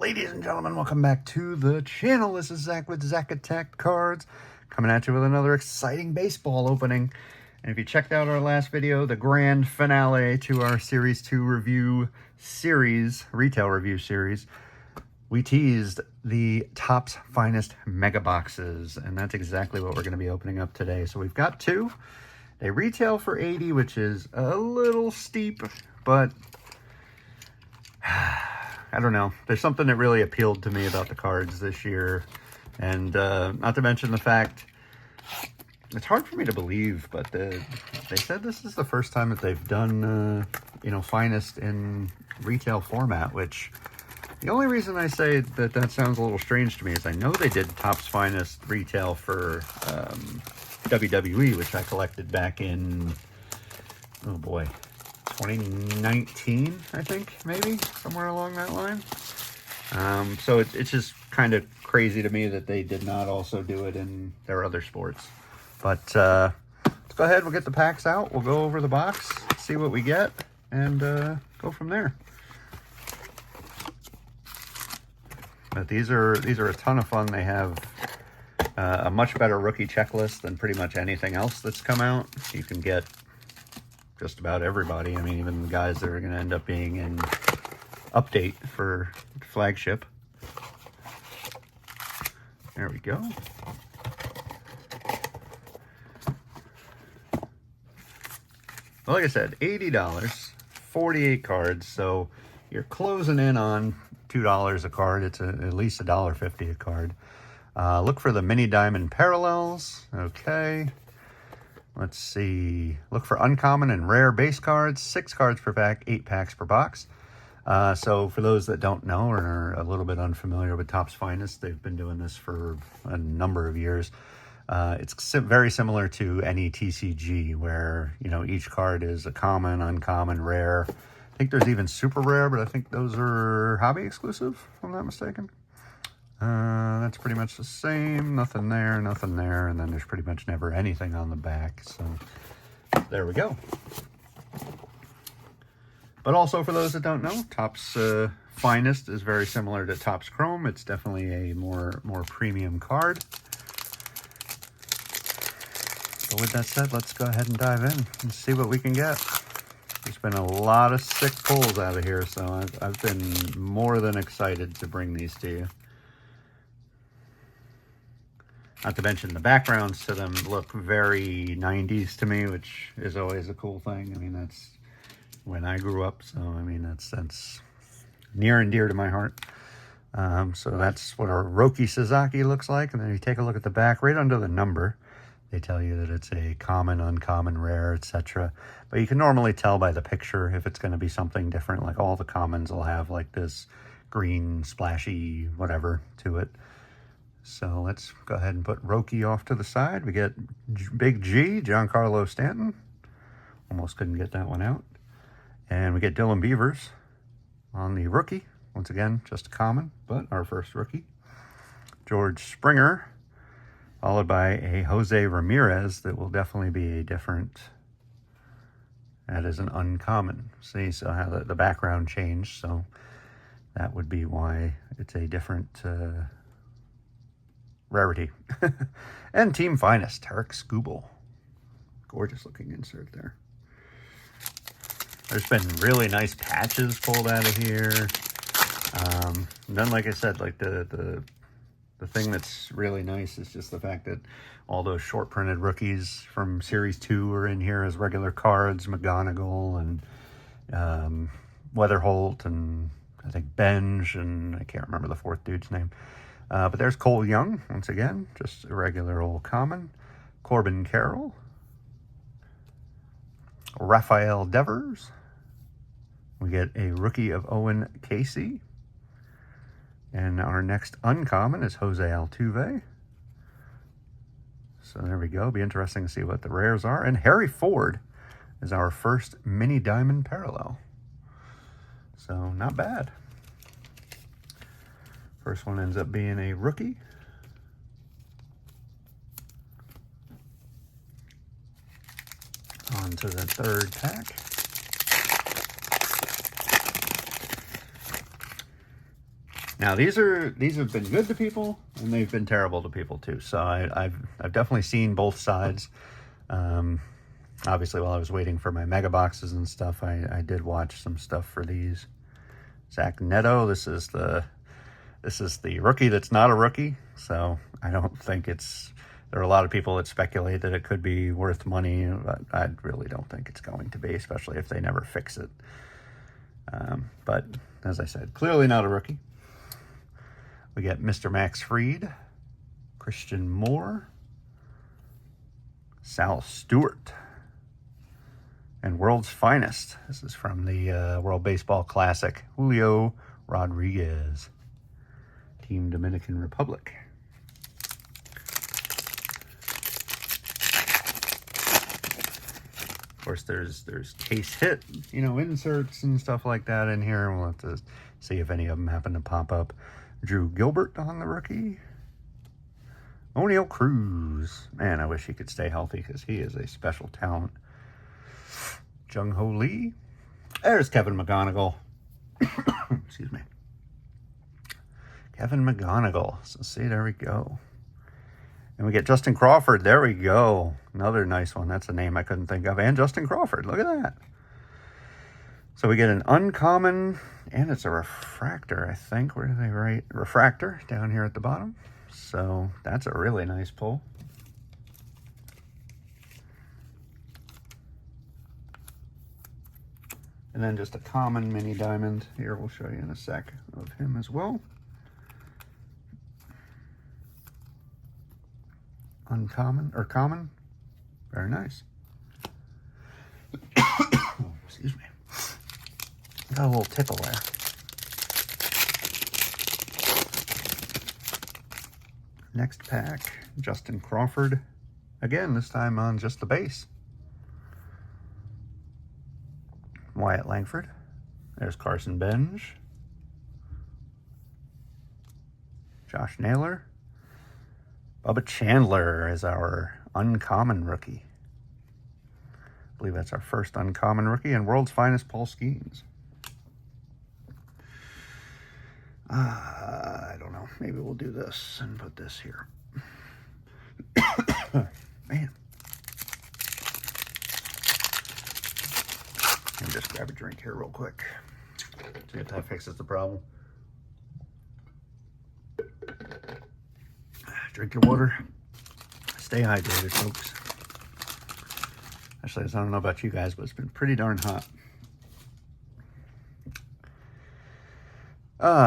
Ladies and gentlemen, welcome back to the channel. This is Zach with Zach Attack Cards, coming at you with another exciting baseball opening. And if you checked out our last video, the grand finale to our Series 2 review series, retail review series, we teased the Topps Finest Mega Boxes, and that's exactly what we're going to be opening up today. So we've got two. They retail for $80, which is a little steep, but I don't know. There's something that really appealed to me about the cards this year. And not to mention the fact, it's hard for me to believe, but they said this is the first time that they've done, Finest in retail format, which the only reason I say that that sounds a little strange to me is I know they did Topps Finest retail for WWE, which I collected back in, oh boy, 2019, I think, maybe, somewhere along that line. So it's just kind of crazy to me that they did not also do it in their other sports. But let's go ahead, we'll get the packs out, we'll go over the box, see what we get, and go from there. But these are a ton of fun. They have a much better rookie checklist than pretty much anything else that's come out. You can get just about everybody. I mean, even the guys that are going to end up being in update for flagship. There we go. Well, like I said, $80, 48 cards, so you're closing in on $2 a card. It's at least $1.50 a card. Look for the mini diamond parallels. Okay. Let's see. Look for uncommon and rare base cards. 6 cards per pack, 8 packs per box. So for those that don't know or are a little bit unfamiliar with Topps Finest, they've been doing this for a number of years. It's very similar to any TCG where, each card is a common, uncommon, rare. I think there's even super rare, but I think those are hobby exclusive, if I'm not mistaken. That's pretty much the same. Nothing there, and then there's pretty much never anything on the back. So there we go. But also for those that don't know, Topps Finest is very similar to Topps Chrome. It's definitely a more premium card. But with that said, let's go ahead and dive in and see what we can get. There's been a lot of sick pulls out of here, so I've been more than excited to bring these to you. Not to mention the backgrounds to them look very 90s to me, which is always a cool thing. I mean, that's when I grew up, so I mean, that's near and dear to my heart. So that's what our Roki Sasaki looks like. And then you take a look at the back, right under the number, they tell you that it's a common, uncommon, rare, etc. But you can normally tell by the picture if it's going to be something different. Like all the commons will have like this green splashy whatever to it. So let's go ahead and put Roki off to the side. We get Big G, Giancarlo Stanton. Almost couldn't get that one out. And we get Dylan Beavers on the rookie. Once again, just a common, but our first rookie. George Springer, followed by a Jose Ramirez that will definitely be a different. That is an uncommon. See, so how the background changed, so that would be why it's a different rarity. And Team Finest, Tarek Skubal. Gorgeous looking insert there. There's been really nice patches pulled out of here. And then, like I said, like the thing that's really nice is just the fact that all those short printed rookies from Series 2 are in here as regular cards. McGonigal and Weatherholt and I think Benj, and I can't remember the fourth dude's name. But there's Cole Young, once again, just a regular old common. Corbin Carroll. Rafael Devers. We get a rookie of Owen Casey. And our next uncommon is Jose Altuve. So there we go. Be interesting to see what the rares are. And Harry Ford is our first mini diamond parallel. So not bad. First one ends up being a rookie. On to the third pack. Now these have been good to people, and they've been terrible to people too. So I've definitely seen both sides. Obviously, while I was waiting for my mega boxes and stuff, I did watch some stuff for these. Zach Neto, this is the rookie that's not a rookie. So I don't think there are a lot of people that speculate that it could be worth money, but I really don't think it's going to be, especially if they never fix it. But as I said, clearly not a rookie. We get Mr. Max Fried, Christian Moore, Sal Stewart, and World's Finest. This is from the World Baseball Classic, Julio Rodriguez, Team Dominican Republic. Of course, there's case hit, inserts and stuff like that in here. We'll have to see if any of them happen to pop up. Drew Gilbert on the rookie. O'Neal Cruz. Man, I wish he could stay healthy because he is a special talent. Jung Ho Lee. There's Kevin McGonigal. Excuse me. Kevin McGonigal. So see, there we go. And we get Justin Crawford. There we go. Another nice one. That's a name I couldn't think of. And Justin Crawford. Look at that. So we get an uncommon, and it's a refractor, I think. Where do they write? Refractor down here at the bottom. So that's a really nice pull. And then just a common mini diamond. Here, we'll show you in a sec of him as well. Uncommon, or common. Very nice. Excuse me. Got a little tickle there. Next pack, Justin Crawford. Again, this time on just the base. Wyatt Langford. There's Carson Benj. Josh Naylor. Bubba Chandler is our uncommon rookie. I believe that's our first uncommon rookie. And World's Finest, Paul Skeens. I don't know. Maybe we'll do this and put this here. Man. Let me just grab a drink here real quick. See if that fixes the problem. Drink your water. Stay hydrated, folks. Actually, I don't know about you guys, but it's been pretty darn hot.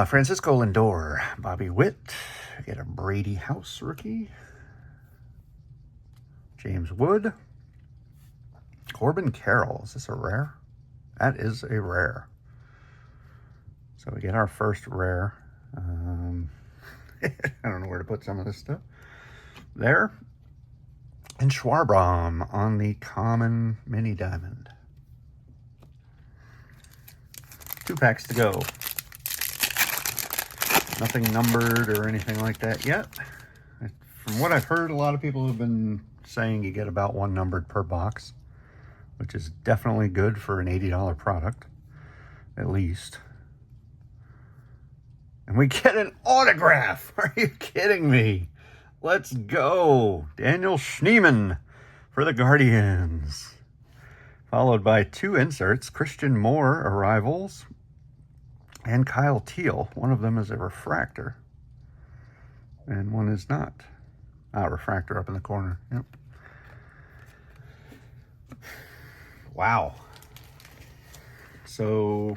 Francisco Lindor, Bobby Witt. We get a Brady House rookie. James Wood. Corbin Carroll. Is this a rare? That is a rare. So we get our first rare. I don't know where to put some of this stuff. There. And Schwarbraum on the common mini diamond. 2 packs to go. Nothing numbered or anything like that yet. From what I've heard, a lot of people have been saying you get about 1 numbered per box, which is definitely good for an $80 product, at least. And we get an autograph. Are you kidding me? Let's go. Daniel Schneemann for the Guardians. Followed by 2 inserts. Christian Moore arrivals. And Kyle Teal. One of them is a refractor. And one is not. Refractor up in the corner. Yep. Wow. So,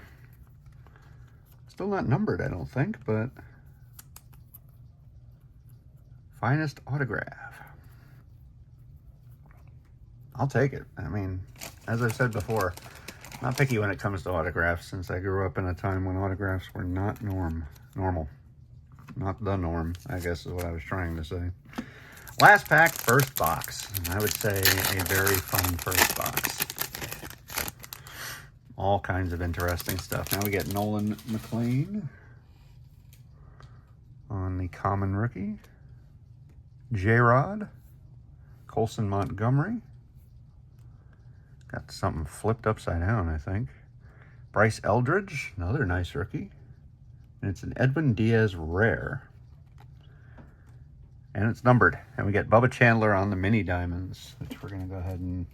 still not numbered, I don't think, but finest autograph. I'll take it. I mean, as I've said before, not picky when it comes to autographs, since I grew up in a time when autographs were not normal. Not the norm, I guess is what I was trying to say. Last pack, first box. I would say a very fun first box. All kinds of interesting stuff. Now we get Nolan McLean on the common rookie. J-Rod. Colson Montgomery. Got something flipped upside down, I think. Bryce Eldridge, another nice rookie. And it's an Edwin Diaz rare. And it's numbered. And we get Bubba Chandler on the mini diamonds, which we're going to go ahead and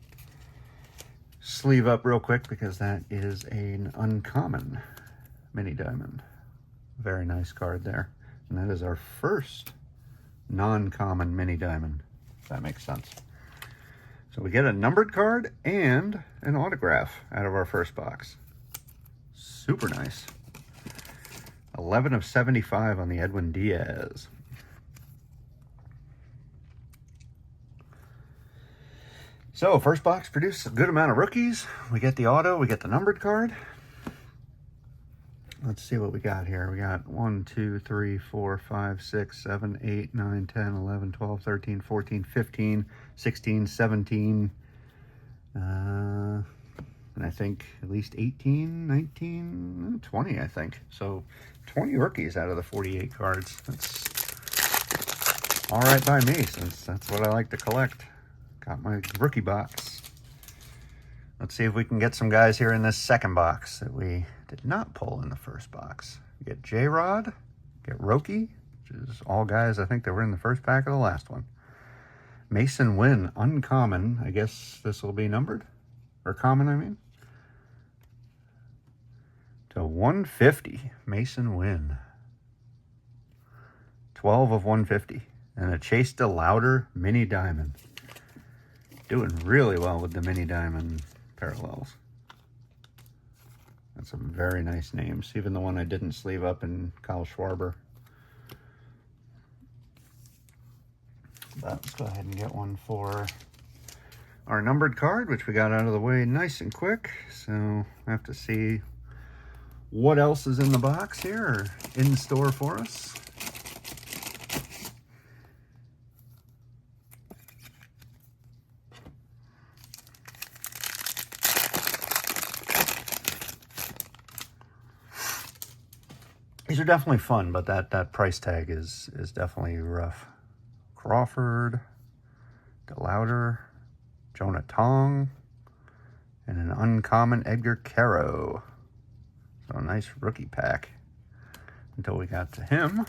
sleeve up real quick because that is an uncommon mini diamond. Very nice card there. And that is our first non-common mini diamond, if that makes sense. So we get a numbered card and an autograph out of our first box. Super nice. 11 of 75 on the Edwin Diaz. So first box produced a good amount of rookies. We get the auto, we get the numbered card. Let's see what we got here. We got 1, 2, 3, 4, 5, 6, 7, 8, 9, 10, 11, 12, 13, 14, 15, 16, 17, and I think at least 18, 19, 20, I think. So 20 rookies out of the 48 cards. That's all right by me, since that's what I like to collect. Got my rookie box. Let's see if we can get some guys here in this second box that we did not pull in the first box. We get J-Rod, get Roki, which is all guys I think that were in the first pack of the last one. Mason Wynn, uncommon. I guess this will be numbered, or common, I mean. To 150, Mason Wynn. 12 of 150. And a Chase DeLauder mini diamond. Doing really well with the mini diamond parallels. That's some very nice names. Even the one I didn't sleeve up in Kyle Schwarber. But let's go ahead and get one for our numbered card, which we got out of the way nice and quick. So I have to see what else is in the box here or in store for us. These are definitely fun, but that price tag is definitely rough. Crawford, DeLauder, Jonah Tong, and an uncommon Edgar Caro. So a nice rookie pack until we got to him.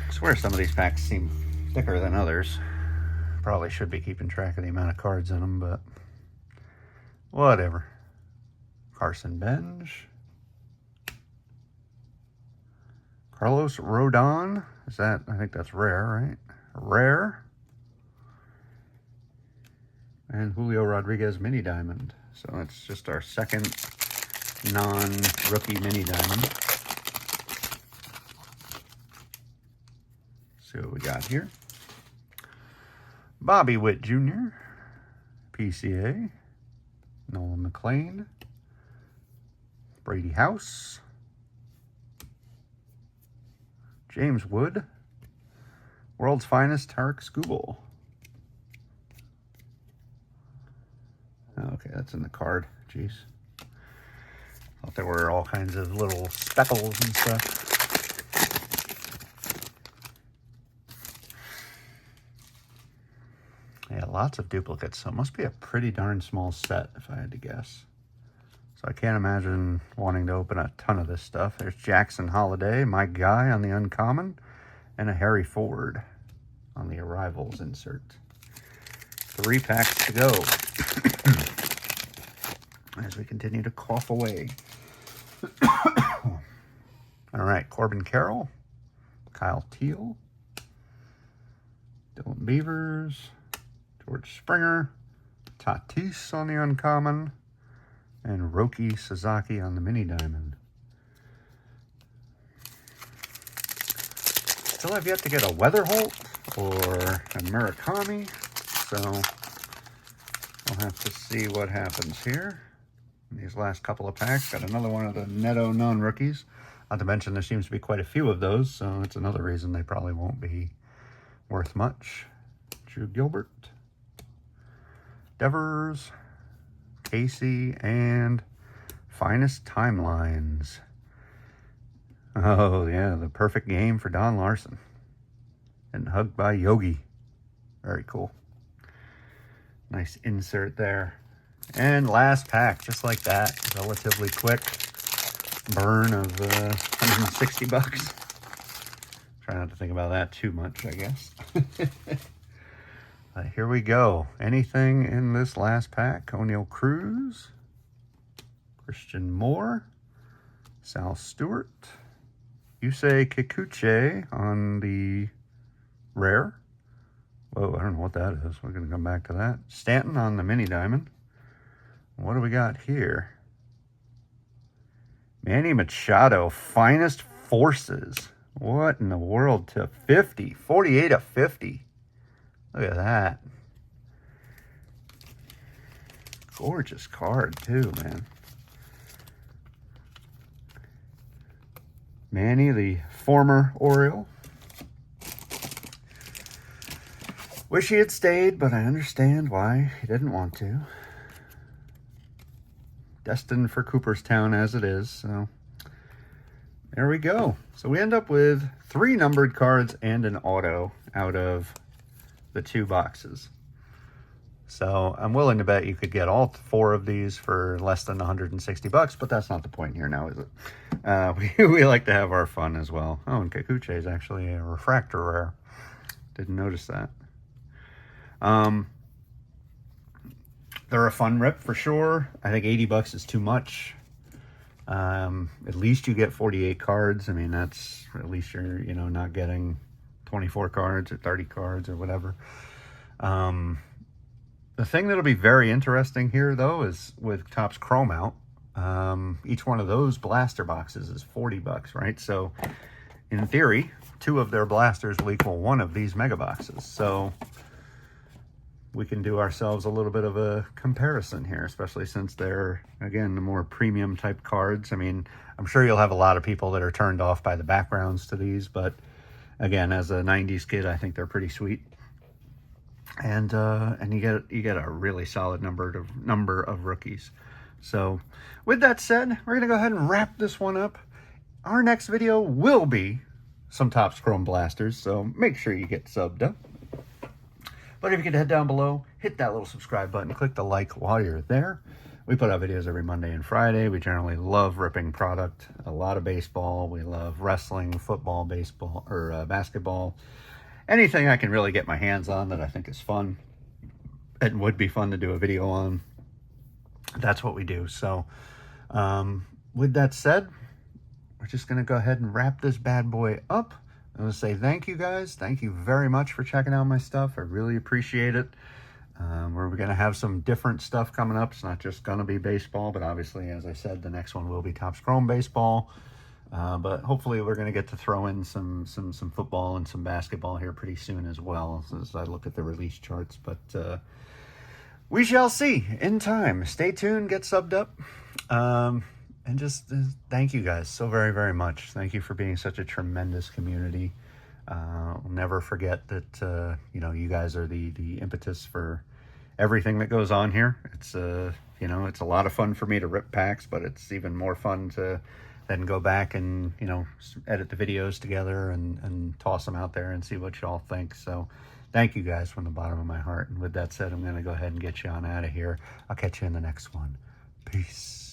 I swear some of these packs seem thicker than others. Probably should be keeping track of the amount of cards in them, but whatever. Carson Benj. Carlos Rodon. Is that, I think that's rare, right? Rare. And Julio Rodriguez mini diamond. So that's just our second non-rookie mini diamond. See what we got here. Bobby Witt Jr. PCA. Nolan McLean. Brady House. James Wood. World's Finest Tarek Skubal. Okay, that's in the card. Jeez. Thought there were all kinds of little speckles and stuff. Yeah, lots of duplicates. So it must be a pretty darn small set, if I had to guess. So I can't imagine wanting to open a ton of this stuff. There's Jackson Holiday, my guy on the uncommon, and a Harry Ford on the arrivals insert. 3 packs to go. As we continue to cough away. All right, Corbin Carroll, Kyle Teal, Dylan Beavers, George Springer, Tatis on the uncommon, and Roki Sasaki on the mini diamond. Still have yet to get a Weatherholt or a Murakami, so we'll have to see what happens here. In these last couple of packs, got another one of the Netto non-rookies. Not to mention there seems to be quite a few of those, so it's another reason they probably won't be worth much. Drew Gilbert, Devers, Casey, and Finest Timelines. Oh, yeah, the perfect game for Don Larson. And hugged by Yogi. Very cool. Nice insert there. And last pack, just like that. Relatively quick burn of 160 bucks. Try not to think about that too much, I guess. Here we go. Anything in this last pack? O'Neal Cruz, Christian Moore, Sal Stewart, Yusei Kikuchi on the rare. Whoa, I don't know what that is. We're going to come back to that. Stanton on the mini diamond. What do we got here? Manny Machado, Finest Forces. What in the world? To 50. 48 of 50. Look at that. Gorgeous card too, man. Manny, the former Oriole. Wish he had stayed, but I understand why he didn't want to. Destined for Cooperstown as it is, so there we go. So we end up with 3 numbered cards and an auto out of the 2 boxes. So I'm willing to bet you could get all 4 of these for less than 160 bucks, but that's not the point here now, is it? We like to have our fun as well. Oh, and Kikuchi is actually a refractor rare. Didn't notice that. They're a fun rip for sure. I think 80 bucks is too much. At least you get 48 cards. I mean, that's, at least you're, you know, not getting 24 cards or 30 cards or whatever. The thing that'll be very interesting here, though, is with Topps Chrome out, each one of those blaster boxes is 40 bucks, right? So, in theory, 2 of their blasters will equal 1 of these mega boxes. So, we can do ourselves a little bit of a comparison here, especially since they're, again, the more premium type cards. I mean, I'm sure you'll have a lot of people that are turned off by the backgrounds to these, but again, as a 90s kid, I think they're pretty sweet. And you get a really solid number of rookies. So with that said, we're gonna go ahead and wrap this one up. Our next video will be some Topps Chrome blasters, so make sure you get subbed up. But if you could head down below, hit that little subscribe button, click the like while you're there. We put out videos every Monday and Friday. We generally love ripping product, a lot of baseball. We love wrestling, football, baseball, or basketball. Anything I can really get my hands on that I think is fun and would be fun to do a video on, that's what we do. So with that said, we're just going to go ahead and wrap this bad boy up. I'm going to say thank you guys. Thank you very much for checking out my stuff. I really appreciate it. We're going to have some different stuff coming up. It's not just going to be baseball, but obviously, as I said, the next one will be Topps Chrome baseball. But hopefully we're going to get to throw in some football and some basketball here pretty soon as well, as I look at the release charts. But we shall see in time. Stay tuned, get subbed up. And just thank you guys so very, very much. Thank you for being such a tremendous community. I'll never forget that, you know, you guys are the impetus for everything that goes on here. It's, you know, it's a lot of fun for me to rip packs, but it's even more fun to then go back and, you know, edit the videos together and toss them out there and see what y'all think. So thank you guys from the bottom of my heart. And with that said, I'm going to go ahead and get you on out of here. I'll catch you in the next one. Peace.